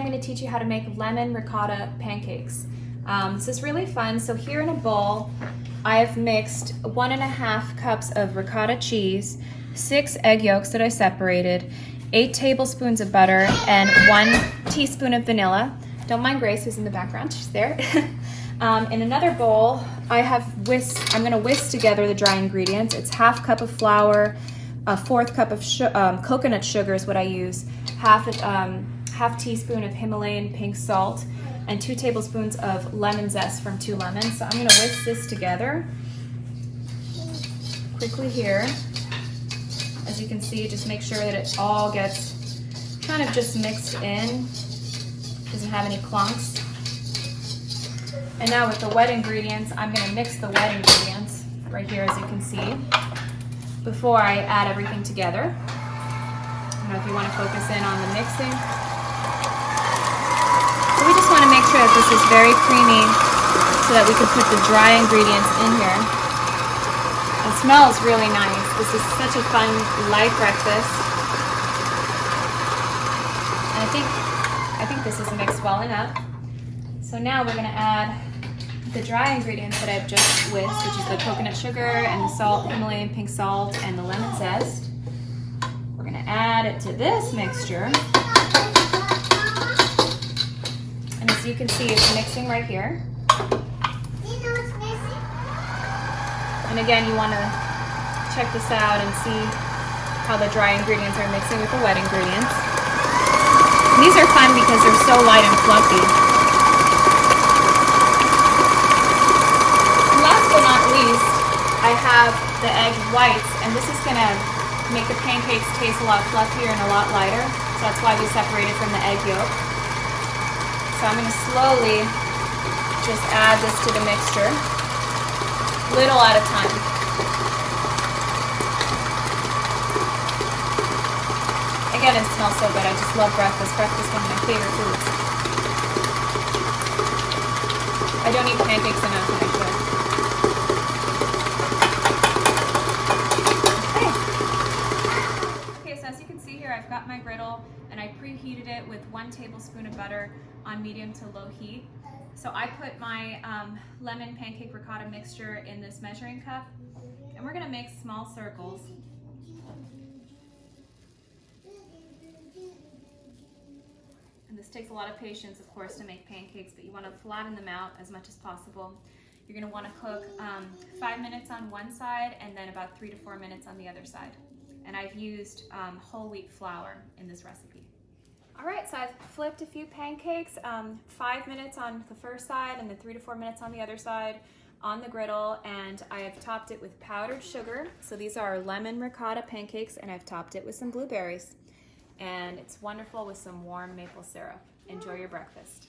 I'm going to teach you how to make lemon ricotta pancakes. This is really fun. So here in a bowl, I have mixed 1.5 cups of ricotta cheese, 6 egg yolks that I separated, 8 tablespoons of butter, and 1 teaspoon of vanilla. Don't mind Grace, who's in the background. She's there. In another bowl, I have I'm going to whisk together the dry ingredients. It's 1/2 cup of flour, 1/4 cup of coconut sugar is what I use, half teaspoon of Himalayan pink salt, and 2 tablespoons of lemon zest from 2 lemons. So I'm going to whisk this together quickly here. As you can see, just make sure that it all gets kind of just mixed in, doesn't have any clumps. And now with the wet ingredients, I'm going to mix the wet ingredients right here, as you can see, before I add everything together. I don't know if you want to focus in on the mixing. So we just want to make sure that this is very creamy so that we can put the dry ingredients in here. It smells really nice. This is such a fun, light breakfast. And I think this is mixed well enough. So now we're going to add the dry ingredients that I've just whisked, which is the coconut sugar and the salt, Himalayan pink salt, and the lemon zest. We're going to add it to this mixture. And as you can see, it's mixing right here. And again, you want to check this out and see how the dry ingredients are mixing with the wet ingredients. And these are fun because they're so light and fluffy. And last but not least, I have the egg whites, and this is going to make the pancakes taste a lot fluffier and a lot lighter. So that's why we separated from the egg yolk. So I'm going to slowly just add this to the mixture, little at a time. Again, it smells so good. I just love breakfast. Breakfast is one of my favorite foods. I don't eat pancakes enough, and I should. Okay, so as you can see here, I've got my griddle, and I preheated it with 1 tablespoon of butter on medium to low heat. So I put my lemon pancake ricotta mixture in this measuring cup, and we're going to make small circles. And this takes a lot of patience, of course, to make pancakes, but you want to flatten them out as much as possible. You're going to want to cook 5 minutes on one side and then about 3 to 4 minutes on the other side. And I've used whole wheat flour in this recipe. All right, so I've flipped a few pancakes, 5 minutes on the first side and then 3 to 4 minutes on the other side on the griddle, and I have topped it with powdered sugar. So these are lemon ricotta pancakes, and I've topped it with some blueberries. And it's wonderful with some warm maple syrup. Enjoy your breakfast.